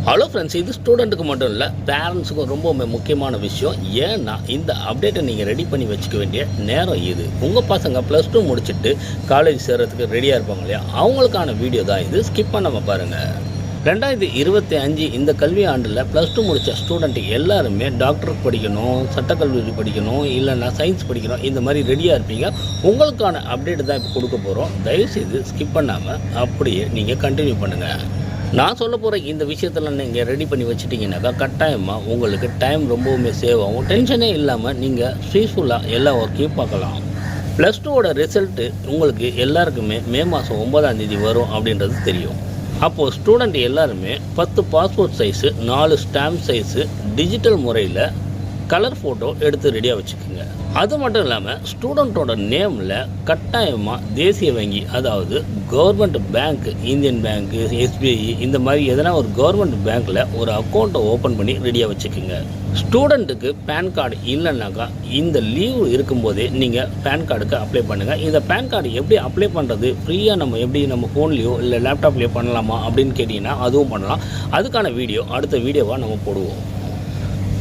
Hello friends, இது ஸ்டூடெண்ட்டுக்கு மட்டும் இல்லை, பேரண்ட்ஸுக்கும் ரொம்ப முக்கியமான விஷயம். ஏன்னா இந்த அப்டேட்டை நீங்கள் ரெடி பண்ணி வச்சுக்க வேண்டிய நேரம் இது. உங்கள் பசங்க +2 முடிச்சுட்டு காலேஜ் சேர்கிறதுக்கு ரெடியாக இருப்பாங்க இல்லையா, அவங்களுக்கான வீடியோ தான் இது. ஸ்கிப் பண்ணாமல் பாருங்கள். 2025 இந்த கல்வி ஆண்டில் +2 முடித்த ஸ்டூடெண்ட் எல்லாருமே டாக்டருக்கு படிக்கணும், சட்டக்கல்லூரி படிக்கணும், இல்லைன்னா சயின்ஸ் படிக்கணும், இந்த மாதிரி ரெடியாக இருப்பீங்க. உங்களுக்கான அப்டேட் தான் இப்போ கொடுக்க போகிறோம். தயவுசெய்து ஸ்கிப் பண்ணாமல் அப்படியே நீங்கள் கண்டினியூ பண்ணுங்கள். நான் சொல்ல போகிற இந்த விஷயத்தில் நீங்கள் ரெடி பண்ணி வச்சுட்டிங்கனாக்கா கட்டாயமாக உங்களுக்கு டைம் ரொம்பவுமே சேவ் ஆகும். டென்ஷனே இல்லாமல் நீங்கள் பீஸ்ஃபுல்லாக எல்லா ஒர்க்கையும் பார்க்கலாம். +2வோட ரிசல்ட்டு உங்களுக்கு எல்லாருக்குமே மே மாதம் 9ஆம் தேதி வரும் அப்படின்றது தெரியும். அப்போது ஸ்டூடெண்ட் எல்லாருமே 10 passport size, 4 stamp size, digital முறையில் கலர் ஃபோட்டோ எடுத்து ரெடியாக வச்சுக்கோங்க. அது மட்டும் இல்லாமல் ஸ்டூடெண்ட்டோட நேமில் கட்டாயமாக தேசிய வங்கி, அதாவது கவர்மெண்ட் பேங்க், இந்தியன் பேங்க்கு, SBI, இந்த மாதிரி எதனா ஒரு கவர்மெண்ட் பேங்க்கில் ஒரு அக்கௌண்ட்டை ஓப்பன் பண்ணி ரெடியாக வச்சுக்கோங்க. ஸ்டூடெண்ட்டுக்கு பேன் கார்டு இல்லைன்னாக்கா இந்த லீவு இருக்கும்போதே நீங்கள் பேன் கார்டுக்கு அப்ளை பண்ணுங்கள். இந்த பேன் கார்டு எப்படி அப்ளை பண்ணுறது, ஃப்ரீயாக நம்ம ஃபோன்லேயோ இல்லை லேப்டாப்லேயோ பண்ணலாமா அப்படின்னு கேட்டிங்கன்னா அதுவும் பண்ணலாம். அதுக்கான வீடியோ அடுத்த வீடியோவாக நம்ம போடுவோம்.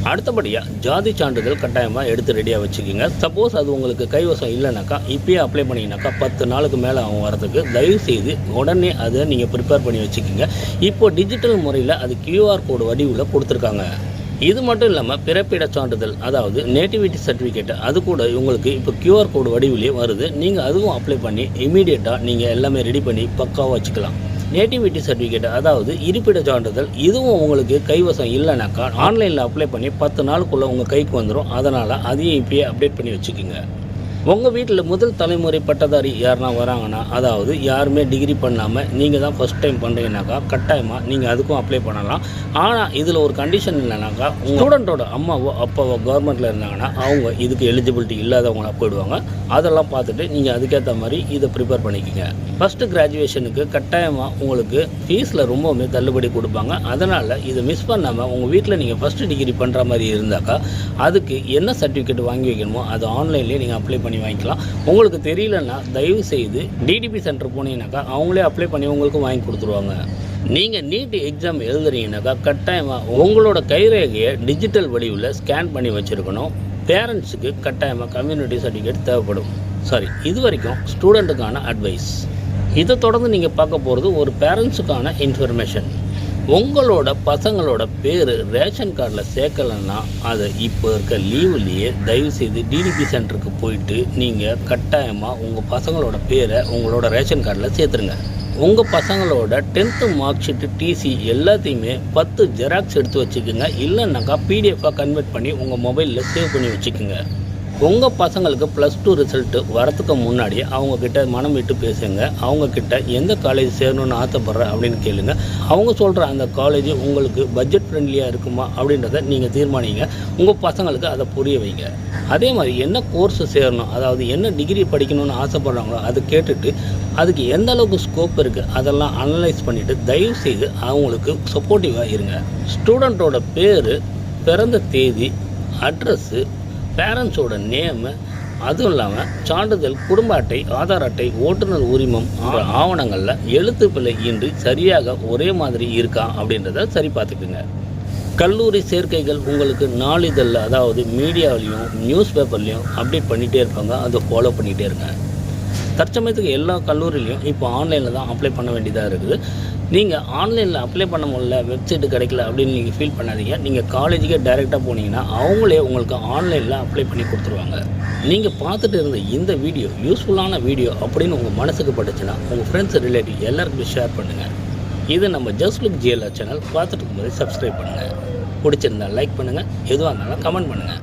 அடுத்தபடியாக ஜாதி சான்றிதழ் கட்டாயமாக எடுத்து ரெடியாக வச்சுக்கோங்க. சப்போஸ் அது உங்களுக்கு கைவசம் இல்லைனாக்கா இப்போயே அப்ளை பண்ணிங்கனாக்கா 10 நாளுக்கு மேலே அவங்க வரதுக்கு தயவுசெய்து உடனே அதை நீங்கள் ப்ரிப்பேர் பண்ணி வச்சுக்கோங்க. இப்போது டிஜிட்டல் முறையில் அது QR கோடு வடிவில் கொடுத்துருக்காங்க. இது மட்டும் இல்லாமல் பிறப்பிட சான்றிதழ், அதாவது நேட்டிவிட்டி சர்டிஃபிகேட், அது கூட உங்களுக்கு இப்போ QR கோடு வடிவிலே வருது. நீங்கள் அதுவும் அப்ளை பண்ணி இமீடியட்டாக நீங்கள் எல்லாமே ரெடி பண்ணி பக்காவாக வச்சுக்கலாம். நேட்டிவிட்டி சர்டிஃபிகேட், அதாவது இருப்பிட சான்றிதழ், இதுவும் உங்களுக்கு கைவசம் இல்லைனாக்கா ஆன்லைனில் அப்ளை பண்ணி 10 நாளுக்குள்ளே உங்கள் கைக்கு வந்துடும். அதனால் அதையும் இப்போயே அப்டேட் பண்ணி வச்சுக்கோங்க. உங்கள் வீட்டில் முதல் தலைமுறை பட்டதாரி யாருனா வராங்கன்னா, அதாவது யாருமே டிகிரி பண்ணாமல் நீங்கள் தான் ஃபஸ்ட் டைம் பண்ணுறீங்கனாக்கா கட்டாயமாக நீங்கள் அதுக்கும் அப்ளை பண்ணலாம். ஆனால் இதில் ஒரு கண்டிஷன் இல்லைனாக்கா, உங்கள் ஸ்டூடெண்ட்டோட அம்மாவோ அப்பாவோ கவர்மெண்ட்டில் இருந்தாங்கன்னா அவங்க இதுக்கு எலிஜிபிலிட்டி இல்லாதவங்களா போயிடுவாங்க. அதெல்லாம் பார்த்துட்டு நீங்கள் அதுக்கேற்ற மாதிரி இதை ப்ரிப்பேர் பண்ணிக்கோங்க. ஃபஸ்ட்டு கிராஜுவேஷனுக்கு கட்டாயமாக உங்களுக்கு ஃபீஸில் ரொம்பவுமே தள்ளுபடி கொடுப்பாங்க. அதனால் இதை மிஸ் பண்ணாமல் உங்கள் வீட்டில் நீங்கள் ஃபஸ்ட்டு டிகிரி பண்ணுற மாதிரி இருந்தாக்கா அதுக்கு என்ன சர்டிஃபிகேட் வாங்கி வைக்கணுமோ அது ஆன்லைன்லேயே நீங்கள் அப்ளை பண்ணி வாங்கிக்கலாம். உங்களுக்கு தெரியலன்னா தயவு செய்து DDP சென்டர் போனீங்கன்னாக்கா அவங்களே அப்ளை பண்ணி உங்களுக்கு வாங்கி கொடுத்துருவாங்க. நீங்கள் நீட் எக்ஸாம் எழுதுறீங்கனாக்கா கட்டாயமாக உங்களோட கைரேகையை டிஜிட்டல் வடிவில் ஸ்கேன் பண்ணி வச்சுருக்கணும். பேரண்ட்ஸுக்கு கட்டாயமாக கம்யூனிட்டி சர்டிஃபிகேட் தேவைப்படும். இது வரைக்கும் ஸ்டூடெண்ட்டுக்கான அட்வைஸ். இதை தொடர்ந்து நீங்கள் பார்க்க போகிறது ஒரு பேரண்ட்ஸுக்கான இன்ஃபர்மேஷன். உங்களோட பசங்களோட பேர் ரேஷன் கார்டில் சேர்க்கலைன்னா அதை இப்போ இருக்க லீவுலேயே தயவுசெய்து DDP சென்டருக்கு போயிட்டு நீங்கள் கட்டாயமாக உங்கள் பசங்களோட பேரை உங்களோட ரேஷன் கார்டில் சேர்த்துருங்க. உங்கள் பசங்களோட 10th மார்க் ஷீட்டு, TC எல்லாத்தையுமே 10 ஜெராக்ஸ் எடுத்து வச்சுக்கோங்க. இல்லைன்னாக்கா PDF-ஆக கன்வெர்ட் பண்ணி உங்கள் மொபைலில் சேவ் பண்ணி வச்சுக்கோங்க. உங்கள் பசங்களுக்கு +2 ரிசல்ட்டு வரத்துக்கு முன்னாடியே அவங்கக்கிட்ட மனம் விட்டு பேசுங்க. அவங்கக்கிட்ட எந்த காலேஜ் சேரணும்னு ஆசைப்பட்றேன் அப்படின்னு கேளுங்க. அவங்க சொல்கிற அந்த காலேஜ் உங்களுக்கு பட்ஜெட் ஃப்ரெண்ட்லியாக இருக்குமா அப்படின்றத நீங்கள் தீர்மானிங்க. உங்கள் பசங்களுக்கு அதை புரிய வைங்க. அதே மாதிரி என்ன கோர்ஸ் சேரணும், அதாவது என்ன டிகிரி படிக்கணும்னு ஆசைப்பட்றாங்களோ அதை கேட்டுட்டு அதுக்கு எந்த அளவுக்கு ஸ்கோப் இருக்குது அதெல்லாம் அனலைஸ் பண்ணிவிட்டு தயவுசெய்து அவங்களுக்கு சப்போர்ட்டிவாக இருங்க. ஸ்டூடெண்ட்டோட பேர், பிறந்த தேதி, அட்ரஸ்ஸு, பேரண்ட்ஸோட நேமு, அதுவும் இல்லாமல் சான்றிதழ், குடும்ப அட்டை, ஆதார் அட்டை, ஓட்டுநர் உரிமம் ஆவணங்களில் எழுத்து பிழை இன்றி சரியாக ஒரே மாதிரி இருக்கா அப்படின்றத சரி பார்த்துக்குங்க. கல்லூரி சேர்க்கைகள் உங்களுக்கு நாளிதழில், அதாவது மீடியாவிலையும் நியூஸ் பேப்பர்லேயும் அப்டேட் பண்ணிகிட்டே இருப்பாங்க. அதை ஃபாலோ பண்ணிகிட்டே இருங்க. தற்சமயத்துக்கு எல்லா கல்லூரிலையும் இப்போ ஆன்லைனில் தான் அப்ளை பண்ண வேண்டியதாக இருக்குது. நீங்கள் ஆன்லைனில் அப்ளை பண்ண முடியல, வெப்சைட்டு கிடைக்கல அப்படின்னு நீங்கள் ஃபீல் பண்ணாதீங்க. நீங்கள் காலேஜுக்கே டைரெக்டாக போனீங்கன்னா அவங்களே உங்களுக்கு ஆன்லைனில் அப்ளை பண்ணி கொடுத்துருவாங்க. நீங்கள் பார்த்துட்டு இருந்த இந்த வீடியோ யூஸ்ஃபுல்லான வீடியோ அப்படின்னு உங்கள் மனசுக்கு பட்டுச்சுன்னா உங்கள் ஃப்ரெண்ட்ஸ், ரிலேட்டிவ் எல்லாருக்குமே ஷேர் பண்ணுங்கள். இது நம்ம ஜஸ்ட் லுக் JLR சேனல். பார்த்துட்டு இருக்கும்போது சப்ஸ்கிரைப் பண்ணுங்கள். பிடிச்சிருந்தால் லைக் பண்ணுங்கள். எதுவாக இருந்தாலும் கமெண்ட் பண்ணுங்கள்.